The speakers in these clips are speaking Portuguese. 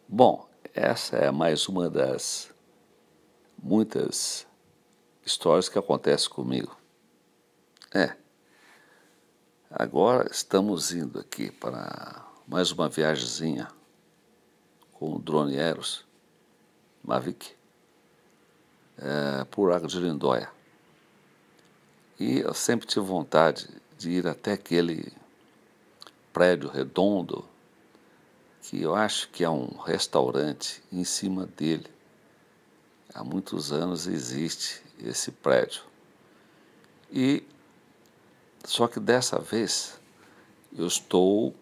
Bom, essa é mais uma das muitas histórias que acontecem comigo. É, agora estamos indo aqui para mais uma viagemzinha com o drone Eros Mavic por Água de Lindóia. E eu sempre tive vontade de ir até aquele prédio redondo que eu acho que é um restaurante. Em cima dele há muitos anos existe esse prédio. E só que dessa vez eu estou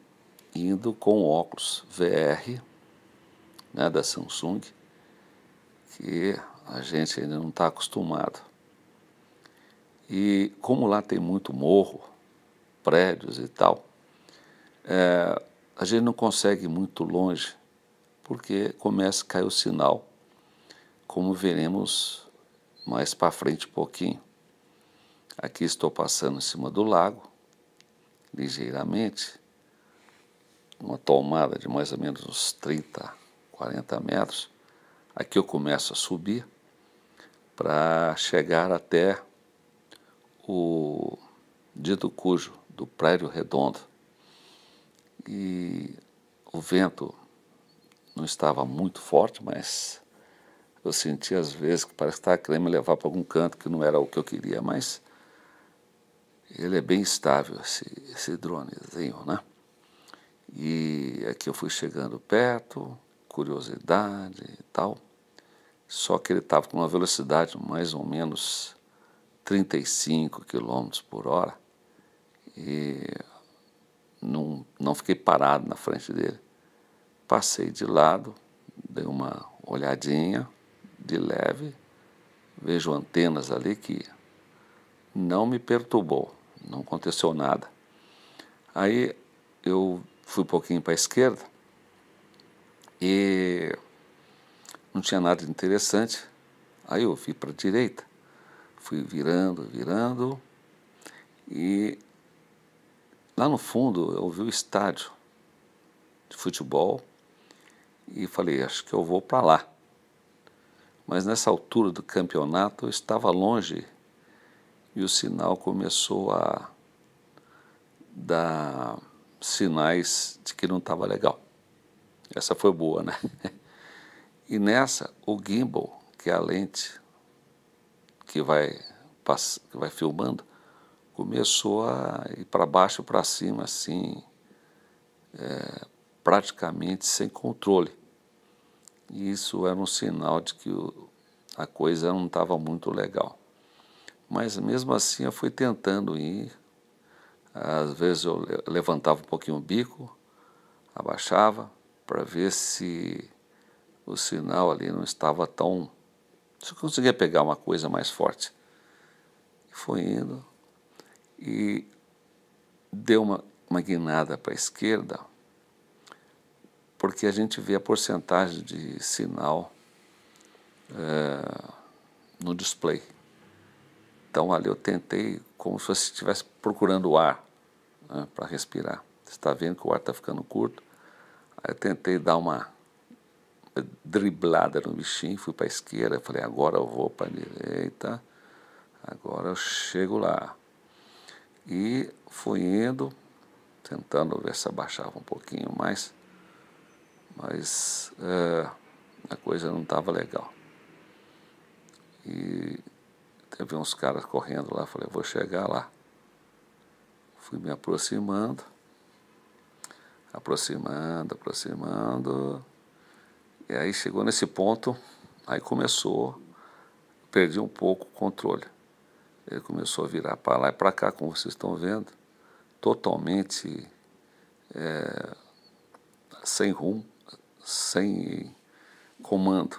indo com óculos VR, né, da Samsung, que a gente ainda não está acostumado. E como lá tem muito morro, prédios e tal, a gente não consegue ir muito longe, porque começa a cair o sinal, como veremos mais para frente um pouquinho. Aqui estou passando em cima do lago, ligeiramente, uma tomada de mais ou menos uns 30, 40 metros. Aqui eu começo a subir para chegar até o dito cujo do Prédio Redondo. E o vento não estava muito forte, mas eu senti às vezes que parece que estava querendo me levar para algum canto que não era o que eu queria, mas ele é bem estável, esse dronezinho, né? E aqui eu fui chegando perto, curiosidade e tal, só que ele estava com uma velocidade mais ou menos 35 quilômetros por hora e não fiquei parado na frente dele. Passei de lado, dei uma olhadinha de leve, vejo antenas ali que não me perturbou, não aconteceu nada. Aí eu fui um pouquinho para a esquerda e não tinha nada de interessante. Aí eu fui para a direita, fui virando e lá no fundo eu vi o estádio de futebol e falei, acho que eu vou para lá. Mas nessa altura do campeonato eu estava longe e o sinal começou a dar sinais de que não estava legal. Essa foi boa, né? E nessa, o gimbal, que é a lente que vai filmando, começou a ir para baixo e para cima, assim, praticamente sem controle. E isso era um sinal de que a coisa não estava muito legal. Mas mesmo assim eu fui tentando ir. Às vezes eu levantava um pouquinho o bico, abaixava, para ver se o sinal ali não estava tão... se eu conseguia pegar uma coisa mais forte. Fui indo e deu uma guinada para a esquerda, porque a gente vê a porcentagem de sinal no display. Então ali eu tentei, como se você estivesse procurando ar, né, para respirar. Você está vendo que o ar está ficando curto. Aí eu tentei dar uma driblada no bichinho, fui para a esquerda, falei, agora eu vou para a direita, agora eu chego lá. E fui indo, tentando ver se abaixava um pouquinho mais, mas a coisa não estava legal. E teve uns caras correndo lá, falei, vou chegar lá. Fui me aproximando, e aí chegou nesse ponto, aí começou, perdi um pouco o controle. Ele começou a virar para lá e para cá, como vocês estão vendo, totalmente sem rumo, sem comando.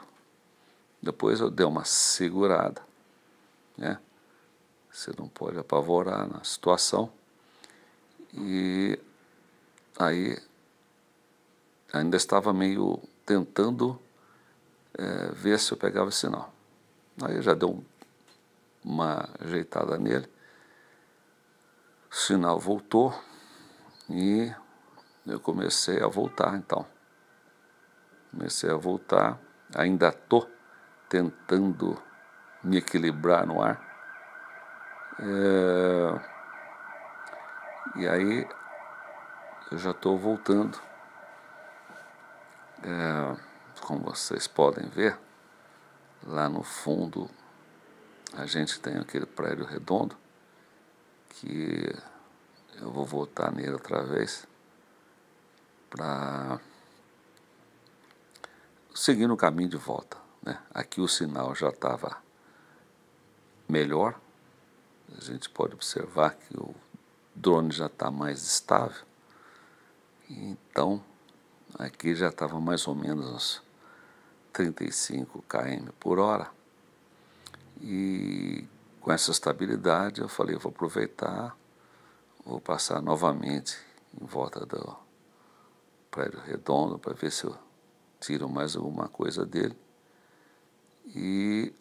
Depois eu dei uma segurada, né? Você não pode apavorar na situação. E aí ainda estava meio tentando ver se eu pegava sinal. Aí eu já deu uma ajeitada nele, o sinal voltou e eu comecei a voltar então. comecei a voltar, ainda estou tentando me equilibrar no ar. E aí eu já estou voltando. Como vocês podem ver, lá no fundo a gente tem aquele prédio redondo que eu vou voltar nele outra vez para seguir no caminho de volta, né? Aqui o sinal já estava melhor, a gente pode observar que o drone já está mais estável, então aqui já estava mais ou menos uns 35 km por hora, e com essa estabilidade eu falei, eu vou aproveitar, vou passar novamente em volta do prédio redondo para ver se eu tiro mais alguma coisa dele, e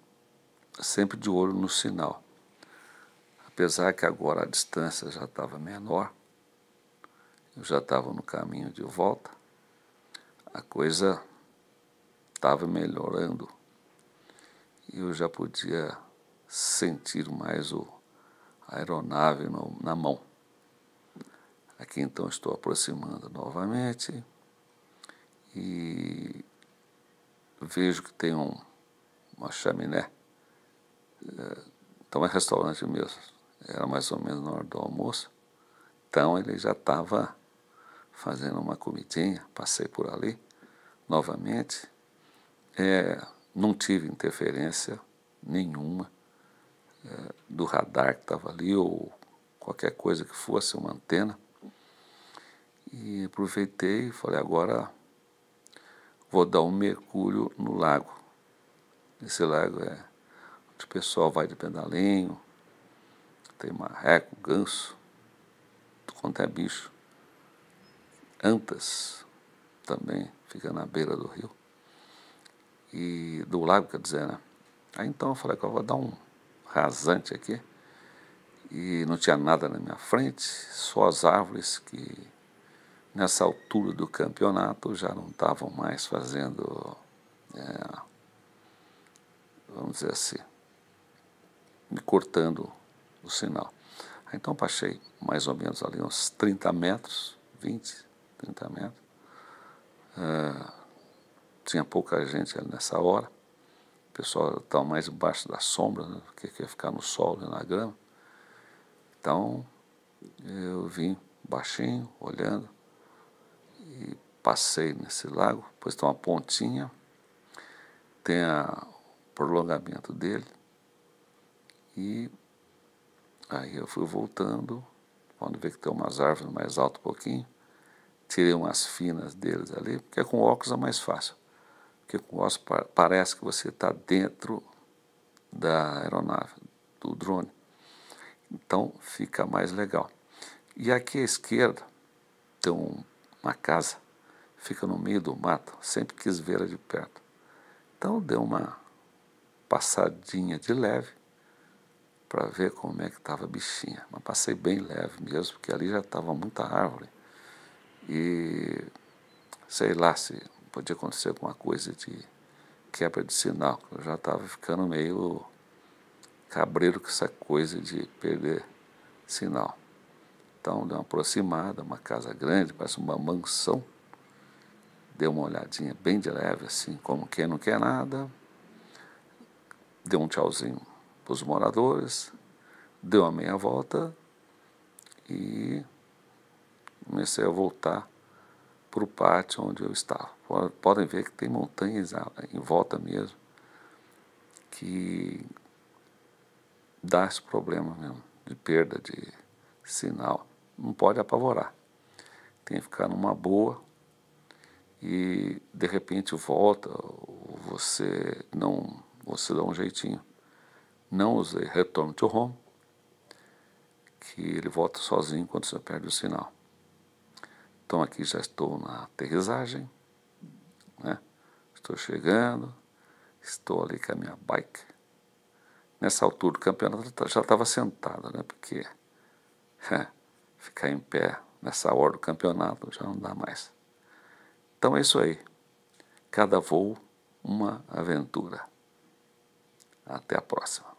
sempre de olho no sinal. Apesar que agora a distância já estava menor, eu já estava no caminho de volta, a coisa estava melhorando e eu já podia sentir mais a aeronave na mão. Aqui então estou aproximando novamente e vejo que tem uma chaminé. Então é restaurante mesmo, era mais ou menos na hora do almoço, então ele já estava fazendo uma comidinha, passei por ali novamente, não tive interferência nenhuma do radar que estava ali ou qualquer coisa que fosse uma antena, e aproveitei e falei, agora vou dar um mergulho no lago. Esse lago é onde o pessoal vai de pedalinho, tem marreco, ganso, tudo quanto é bicho. Antas também fica na beira do rio, e do lago, quer dizer, né? Aí então eu falei que eu vou dar um rasante aqui, e não tinha nada na minha frente, só as árvores que nessa altura do campeonato já não estavam mais fazendo, vamos dizer assim, me cortando o sinal. Então passei mais ou menos ali uns 30 metros, 20, 30 metros. Tinha pouca gente ali nessa hora. O pessoal estava mais embaixo da sombra, né, porque quer ficar no sol e na grama. Então eu vim baixinho, olhando, e passei nesse lago. Depois tem uma pontinha, tem o prolongamento dele, e aí eu fui voltando, quando vi que tem umas árvores mais altas um pouquinho, tirei umas finas deles ali, porque com óculos é mais fácil, porque com óculos parece que você está dentro da aeronave, do drone, então fica mais legal. E aqui à esquerda tem uma casa, fica no meio do mato, sempre quis ver de perto. Então dei uma passadinha de leve para ver como é que estava a bichinha. Mas passei bem leve mesmo, porque ali já estava muita árvore. E sei lá se podia acontecer alguma coisa de quebra de sinal. Eu já estava ficando meio cabreiro com essa coisa de perder sinal. Então dei uma aproximada, uma casa grande, parece uma mansão. Dei uma olhadinha bem de leve, assim, como quem não quer nada. Deu um tchauzinho para os moradores, deu uma meia volta e comecei a voltar para o pátio onde eu estava. Podem ver que tem montanhas em volta mesmo, que dá esse problema mesmo, de perda de sinal. Não pode apavorar, tem que ficar numa boa, e de repente volta, ou você dá um jeitinho. Não usei Return to Home, que ele volta sozinho quando você perde o sinal. Então aqui já estou na aterrissagem, né? Estou chegando, estou ali com a minha bike. Nessa altura do campeonato já estava sentado, né? Porque ficar em pé nessa hora do campeonato já não dá mais. Então é isso aí. cada voo uma aventura. Até a próxima.